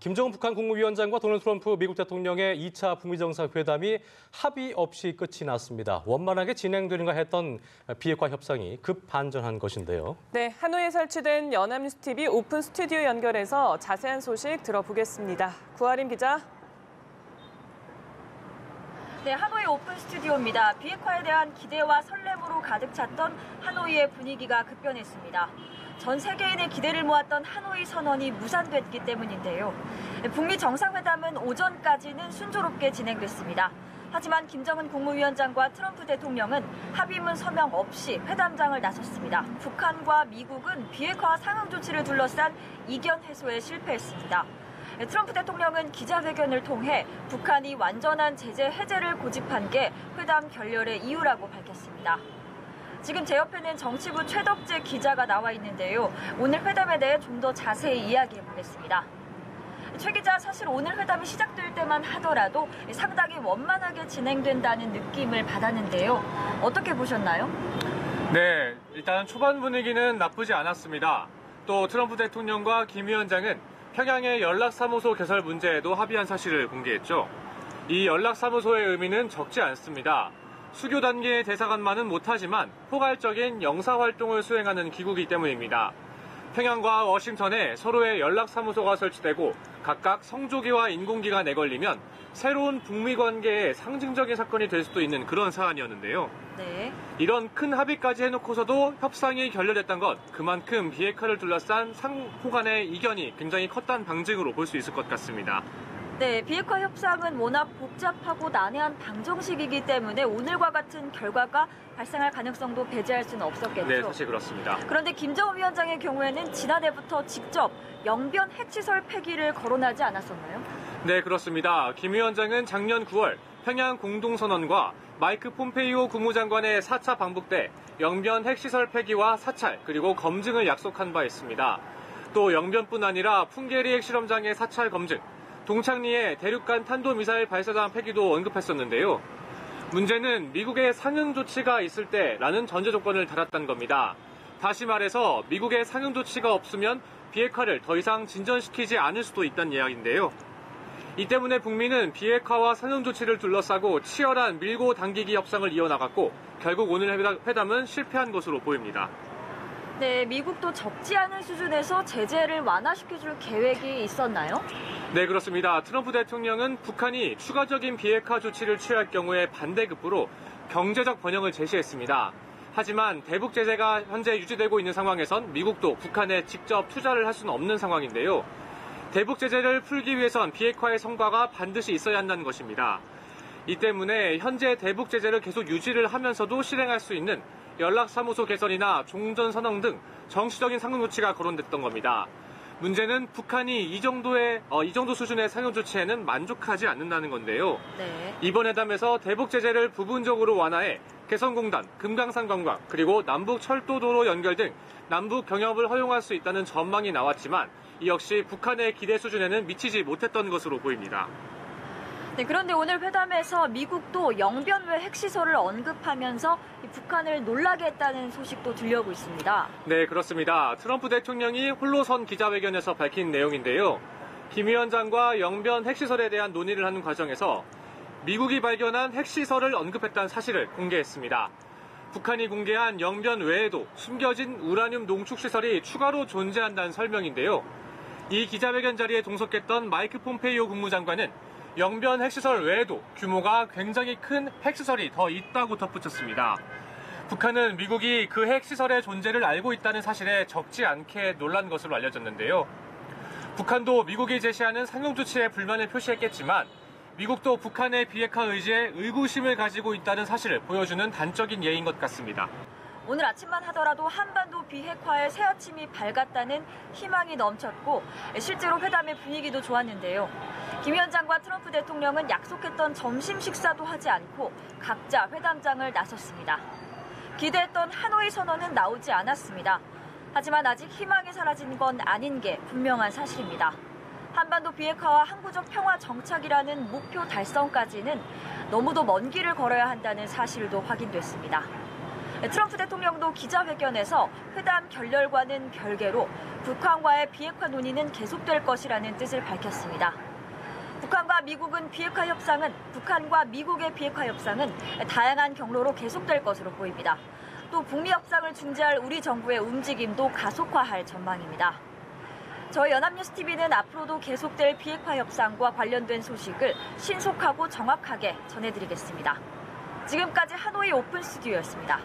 김정은 북한 국무위원장과 도널드 트럼프 미국 대통령의 2차 북미 정상회담이 합의 없이 끝이 났습니다. 원만하게 진행되는가 했던 비핵화 협상이 급 반전한 것인데요. 네, 하노이에 설치된 연합뉴스 TV 오픈 스튜디오 연결해서 자세한 소식 들어보겠습니다. 구하림 기자. 네, 하노이 오픈 스튜디오입니다. 비핵화에 대한 기대와 설렘으로 가득 찼던 하노이의 분위기가 급변했습니다. 전 세계인의 기대를 모았던 하노이 선언이 무산됐기 때문인데요. 북미 정상회담은 오전까지는 순조롭게 진행됐습니다. 하지만 김정은 국무위원장과 트럼프 대통령은 합의문 서명 없이 회담장을 나섰습니다. 북한과 미국은 비핵화 상응 조치를 둘러싼 이견 해소에 실패했습니다. 트럼프 대통령은 기자회견을 통해 북한이 완전한 제재 해제를 고집한 게 회담 결렬의 이유라고 밝혔습니다. 지금 제 옆에는 정치부 최덕재 기자가 나와 있는데요. 오늘 회담에 대해 좀 더 자세히 이야기해 보겠습니다. 최 기자, 사실 오늘 회담이 시작될 때만 하더라도 상당히 원만하게 진행된다는 느낌을 받았는데요. 어떻게 보셨나요? 네, 일단 초반 분위기는 나쁘지 않았습니다. 또 트럼프 대통령과 김 위원장은 평양의 연락사무소 개설 문제에도 합의한 사실을 공개했죠. 이 연락사무소의 의미는 적지 않습니다. 수교 단계의 대사관만은 못하지만 포괄적인 영사활동을 수행하는 기구이기 때문입니다. 평양과 워싱턴에 서로의 연락사무소가 설치되고 각각 성조기와 인공기가 내걸리면 새로운 북미 관계의 상징적인 사건이 될 수도 있는 그런 사안이었는데요. 네. 이런 큰 합의까지 해놓고서도 협상이 결렬됐던 것, 그만큼 비핵화를 둘러싼 상호 간의 이견이 굉장히 컸다는 방증으로 볼 수 있을 것 같습니다. 네, 비핵화 협상은 워낙 복잡하고 난해한 방정식이기 때문에 오늘과 같은 결과가 발생할 가능성도 배제할 수는 없었겠죠. 네, 사실 그렇습니다. 그런데 김정은 위원장의 경우에는 지난해부터 직접 영변 핵시설 폐기를 거론하지 않았었나요? 네, 그렇습니다. 김 위원장은 작년 9월 평양 공동선언과 마이크 폼페이오 국무장관의 4차 방북 때 영변 핵시설 폐기와 사찰 그리고 검증을 약속한 바 있습니다. 또 영변뿐 아니라 풍계리 핵실험장의 사찰 검증, 동창리의 대륙간 탄도미사일 발사장 폐기도 언급했었는데요. 문제는 미국의 상응 조치가 있을 때라는 전제 조건을 달았던 겁니다. 다시 말해서 미국의 상응 조치가 없으면 비핵화를 더 이상 진전시키지 않을 수도 있다는 이야기인데요. 이 때문에 북미는 비핵화와 상응 조치를 둘러싸고 치열한 밀고 당기기 협상을 이어나갔고 결국 오늘 회담은 실패한 것으로 보입니다. 네, 미국도 적지 않은 수준에서 제재를 완화시켜줄 계획이 있었나요? 네, 그렇습니다. 트럼프 대통령은 북한이 추가적인 비핵화 조치를 취할 경우에 반대급부로 경제적 번영을 제시했습니다. 하지만 대북 제재가 현재 유지되고 있는 상황에선 미국도 북한에 직접 투자를 할 수는 없는 상황인데요. 대북 제재를 풀기 위해선 비핵화의 성과가 반드시 있어야 한다는 것입니다. 이 때문에 현재 대북 제재를 계속 유지를 하면서도 실행할 수 있는 연락사무소 개설이나 종전선언 등 정치적인 상응 조치가 거론됐던 겁니다. 문제는 북한이 이 정도 수준의 상응 조치에는 만족하지 않는다는 건데요. 네. 이번 회담에서 대북 제재를 부분적으로 완화해 개성공단, 금강산 관광, 그리고 남북 철도도로 연결 등 남북 경협을 허용할 수 있다는 전망이 나왔지만 이 역시 북한의 기대 수준에는 미치지 못했던 것으로 보입니다. 네, 그런데 오늘 회담에서 미국도 영변 외 핵시설을 언급하면서 북한을 놀라게 했다는 소식도 들려오고 있습니다. 네, 그렇습니다. 트럼프 대통령이 홀로선 기자회견에서 밝힌 내용인데요. 김 위원장과 영변 핵시설에 대한 논의를 하는 과정에서 미국이 발견한 핵시설을 언급했다는 사실을 공개했습니다. 북한이 공개한 영변 외에도 숨겨진 우라늄 농축시설이 추가로 존재한다는 설명인데요. 이 기자회견 자리에 동석했던 마이크 폼페이오 국무장관은 영변 핵시설 외에도 규모가 굉장히 큰 핵시설이 더 있다고 덧붙였습니다. 북한은 미국이 그 핵시설의 존재를 알고 있다는 사실에 적지 않게 놀란 것으로 알려졌는데요. 북한도 미국이 제시하는 상용 조치에 불만을 표시했겠지만 미국도 북한의 비핵화 의지에 의구심을 가지고 있다는 사실을 보여주는 단적인 예인 것 같습니다. 오늘 아침만 하더라도 한반도 비핵화의 새 아침이 밝았다는 희망이 넘쳤고 실제로 회담의 분위기도 좋았는데요. 김 위원장과 트럼프 대통령은 약속했던 점심 식사도 하지 않고 각자 회담장을 나섰습니다. 기대했던 하노이 선언은 나오지 않았습니다. 하지만 아직 희망이 사라진 건 아닌 게 분명한 사실입니다. 한반도 비핵화와 항구적 평화 정착이라는 목표 달성까지는 너무도 먼 길을 걸어야 한다는 사실도 확인됐습니다. 트럼프 대통령도 기자회견에서 회담 결렬과는 별개로 북한과의 비핵화 논의는 계속될 것이라는 뜻을 밝혔습니다. 북한과 미국의 비핵화 협상은 다양한 경로로 계속될 것으로 보입니다. 또 북미 협상을 중재할 우리 정부의 움직임도 가속화할 전망입니다. 저희 연합뉴스TV는 앞으로도 계속될 비핵화 협상과 관련된 소식을 신속하고 정확하게 전해드리겠습니다. 지금까지 하노이 오픈 스튜디오였습니다.